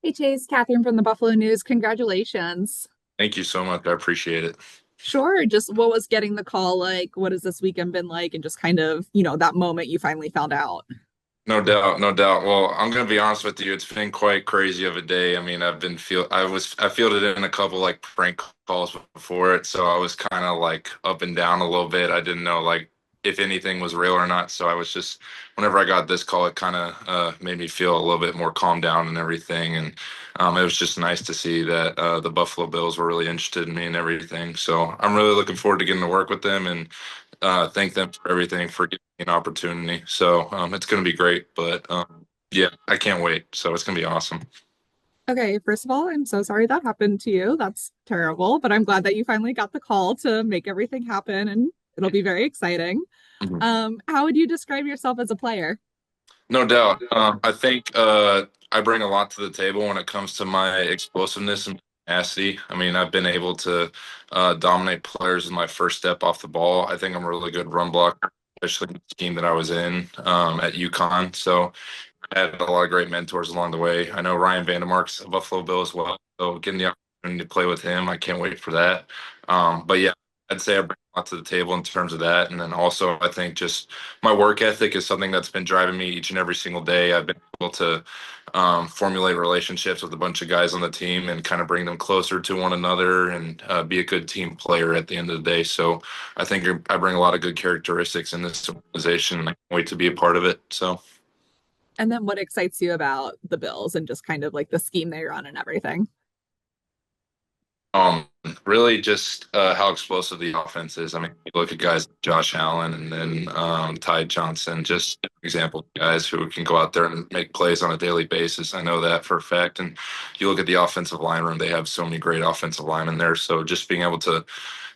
Hey Chase, Catherine from the Buffalo News. Congratulations. Thank you so much. I appreciate it. Sure. Just what was getting the call like? What has this weekend been like? And just kind of, that moment you finally found out. No doubt, no doubt. Well, I'm gonna be honest with you. It's been quite crazy of a day. I mean, I fielded in a couple like prank calls before it, so I was kind of like up and down a little bit. I didn't know like if anything was real or not. So I was just, whenever I got this call, it kind of made me feel a little bit more calmed down and everything. And it was just nice to see that the Buffalo Bills were really interested in me and everything. So I'm really looking forward to getting to work with them and thank them for everything for giving me an opportunity. So it's going to be great. But yeah, I can't wait. So it's going to be awesome. Okay, first of all, I'm so sorry that happened to you. That's terrible, but I'm glad that you finally got the call to make everything happen and it'll be very exciting. Mhm. How would you describe yourself as a player? No doubt. I think I bring a lot to the table when it comes to my explosiveness and tenacity. I mean, I've been able to dominate players in my first step off the ball. I think I'm a really good run blocker, especially in the team that I was in at UConn. So had a lot of great mentors along the way. I know Ryan Vandermark's a Buffalo Bill as well. So getting the opportunity to play with him, I can't wait for that. But yeah, I'd say I bring a lot to the table in terms of that. And then also, I think just my work ethic is something that's been driving me each and every single day. I've been able to formulate relationships with a bunch of guys on the team and kind of bring them closer to one another and be a good team player at the end of the day. So I think I bring a lot of good characteristics in this organization, and I can't wait to be a part of it. So. And then what excites you about the Bills and just kind of like the scheme they run and everything? Um, Really just how explosive the offense is. I mean, you look at guys like Josh Allen and then Ty Johnson, just example guys who can go out there and make plays on a daily basis. I know that for a fact. And you look at the offensive line room, they have so many great offensive linemen there. So just being able to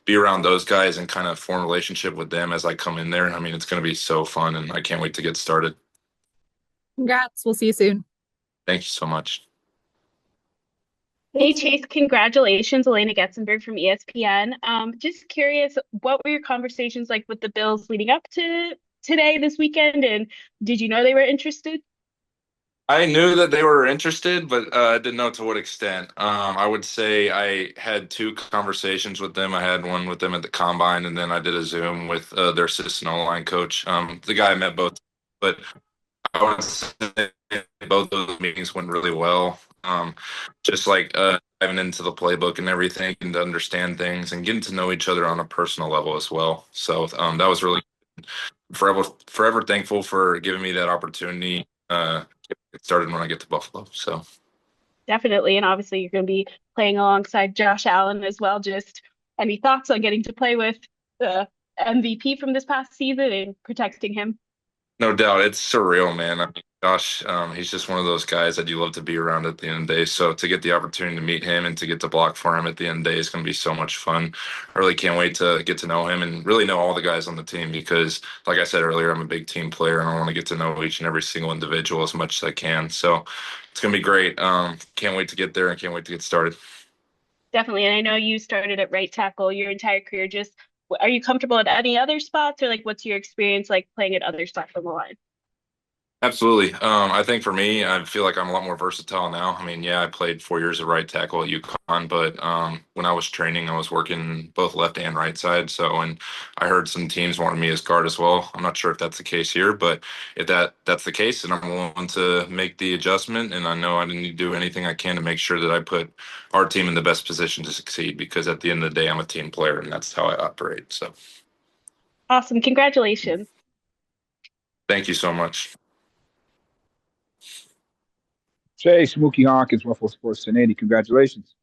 be around those guys and kind of form a relationship with them as I come in there, I mean, it's going to be so fun and I can't wait to get started. Congrats. We'll see you soon. Thank you so much. Hey Chase, congratulations, Elena Getzenberg from ESPN. Just curious, what were your conversations like with the Bills leading up to today, this weekend, and did you know they were interested? I knew that they were interested, but I didn't know to what extent. I would say I had two conversations with them. I had one with them at the combine, and then I did a Zoom with their assistant O-line coach. The guy I met both, but I would say both of those meetings went really well. Just like diving into the playbook and everything, and to understand things and getting to know each other on a personal level as well. So that was really forever thankful for giving me that opportunity. Get started when I get to Buffalo. So Definitely, and obviously you're going to be playing alongside Josh Allen as well. Just any thoughts on getting to play with the MVP from this past season and protecting him? no doubt, it's surreal, man. I mean, Josh, he's just one of those guys that you love to be around at the end of the day. So to get the opportunity to meet him and to get to block for him at the end of the day is going to be so much fun. I really can't wait to get to know him and really know all the guys on the team because, like I said earlier, I'm a big team player and I want to get to know each and every single individual as much as I can. So it's going to be great. Can't wait to get there and can't wait to get started. Definitely, and I know you started at right tackle your entire career. Just are you comfortable at any other spots, or like what's your experience like playing at other spots on the line? Absolutely. I think for me, I feel like I'm a lot more versatile now. I mean, yeah, I played 4 years of right tackle at UConn, but when I was training, I was working both left and right side. So, and I heard some teams wanted me as guard as well. I'm not sure if that's the case here, but if that's the case, then I'm willing to make the adjustment. And I know I need to do anything I can to make sure that I put our team in the best position to succeed. Because at the end of the day, I'm a team player, and that's how I operate. So, Awesome, congratulations. thank you so much. Jay Smokey Hawkins, Ruffle Sports 1080. Congratulations.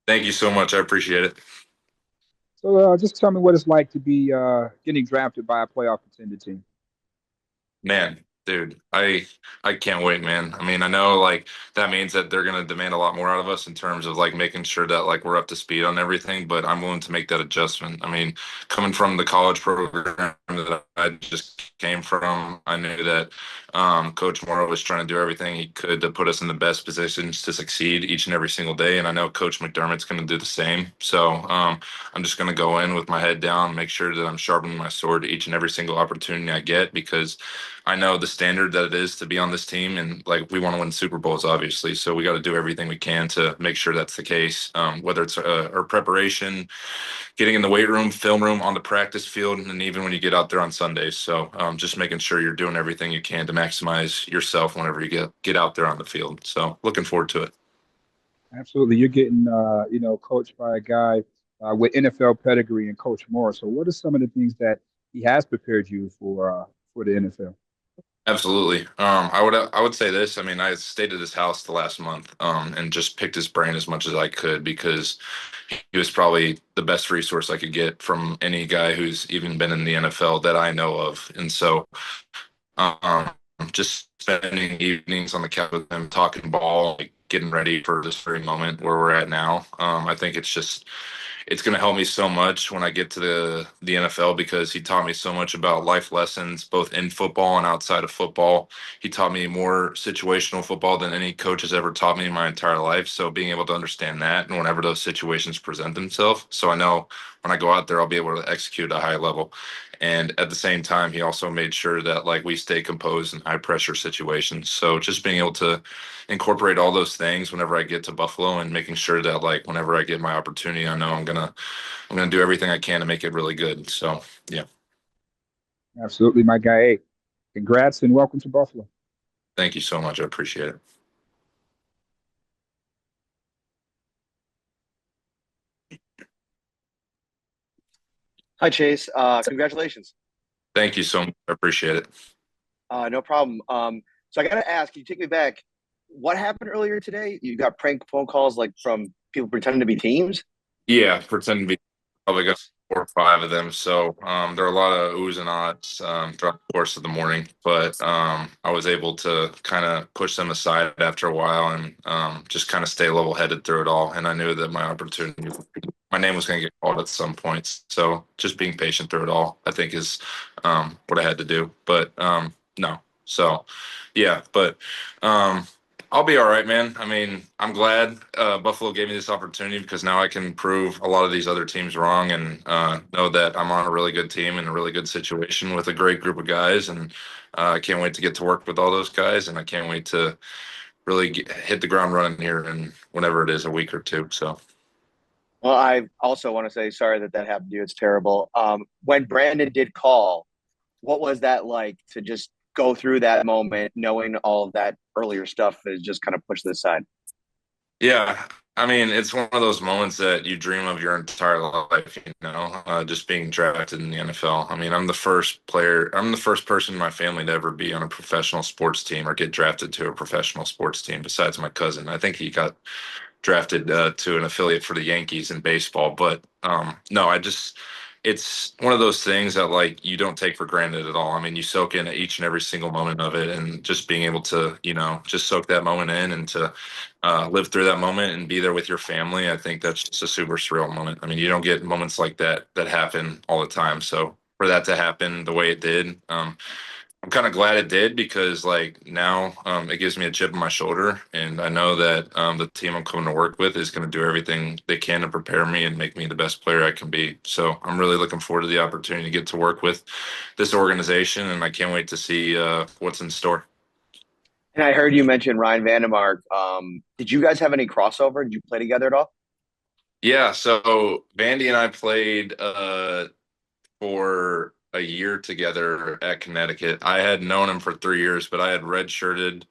Thank you so much. I appreciate it. So just tell me what it's like to be getting drafted by a playoff contender team. Man, dude, I can't wait, man. I mean, I know like that means that they're gonna demand a lot more out of us in terms of like making sure that like we're up to speed on everything, but I'm willing to make that adjustment. I mean, coming from the college program that I just came from, I knew that Coach Morrow was trying to do everything he could to put us in the best positions to succeed each and every single day, and I know Coach McDermott's gonna do the same. So I'm just gonna go in with my head down, make sure that I'm sharpening my sword each and every single opportunity I get because I know this standard that it is to be on this team, and like we want to win Super Bowls, obviously. So we got to do everything we can to make sure that's the case. Whether it's our preparation, getting in the weight room, film room, on the practice field, and even when you get out there on Sundays. So just making sure you're doing everything you can to maximize yourself whenever you get out there on the field. So looking forward to it. Absolutely. You're getting, coached by a guy with NFL pedigree and Coach Moore. So what are some of the things that he has prepared you for the NFL? Absolutely. I would say this. I mean, I stayed at his house the last month, and just picked his brain as much as I could because he was probably the best resource I could get from any guy who's even been in the NFL that I know of. And so, um, just spending evenings on the couch with him, talking ball, like getting ready for this very moment where we're at now. I think it's going to help me so much when I get to the NFL because he taught me so much about life lessons, both in football and outside of football. He taught me more situational football than any coach has ever taught me in my entire life. So being able to understand that and whenever those situations present themselves, so I know when I go out there, I'll be able to execute at a high level. And at the same time, he also made sure that like we stay composed in high pressure situations. So just being able to incorporate all those things whenever I get to Buffalo and making sure that like whenever I get my opportunity, I know I'm gonna do everything I can to make it really good. So yeah, Absolutely, my guy. Hey, congrats and welcome to Buffalo. thank you so much. I appreciate it. Hi, Chase. Congratulations. Thank you so much. I appreciate it. No problem. So I got to ask, can you take me back? What happened earlier today? You got prank phone calls like from people pretending to be teams? Yeah, pretend to be probably got 4 or 5 of them. So there are a lot of oohs and ahs throughout the course of the morning, but I was able to kind of push them aside after a while and just kind of stay level headed through it all. And I knew that my name was going to get called at some points. So just being patient through it all, I think, is what I had to do. But no, so yeah, but. I'll be all right, man. I mean, I'm glad Buffalo gave me this opportunity because now I can prove a lot of these other teams wrong and know that I'm on a really good team in a really good situation with a great group of guys. And I can't wait to get to work with all those guys. And I can't wait to really hit the ground running here in whenever it is, a week or two. So, Well, I also want to say sorry that that happened to you. It's terrible. When Brandon did call, what was that like to just go through that moment, knowing all of that earlier stuff is just kind of pushed to the side? yeah, I mean, it's one of those moments that you dream of your entire life, just being drafted in the NFL. I mean, I'm the first person in my family to ever be on a professional sports team or get drafted to a professional sports team, besides my cousin. I think he got drafted to an affiliate for the Yankees in baseball. But no, it's one of those things that like you don't take for granted at all. I mean, you soak in each and every single moment of it, and just being able to, just soak that moment in and to live through that moment and be there with your family. I think that's just a super surreal moment. I mean, you don't get moments like that happen all the time. So for that to happen the way it did, I'm kind of glad it did because like now it gives me a chip on my shoulder, and I know that the team I'm coming to work with is going to do everything they can to prepare me and make me the best player I can be. So I'm really looking forward to the opportunity to get to work with this organization, and I can't wait to see what's in store. And I heard you mention Ryan Vandermark. Did you guys have any crossover? Did you play together at all? Yeah, so Vandy and I played for a year together at Connecticut. I had known him for 3 years, but I had redshirted.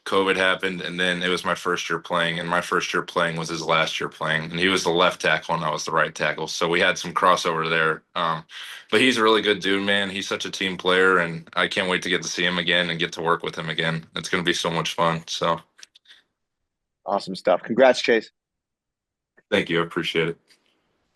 COVID happened, and then it was my first year playing, and my first year playing was his last year playing, and he was the left tackle and I was the right tackle, so we had some crossover there. But he's a really good dude, man. He's such a team player, and I can't wait to get to see him again and get to work with him again. It's going to be so much fun. So Awesome stuff. Congrats, Chase. thank you, I appreciate it.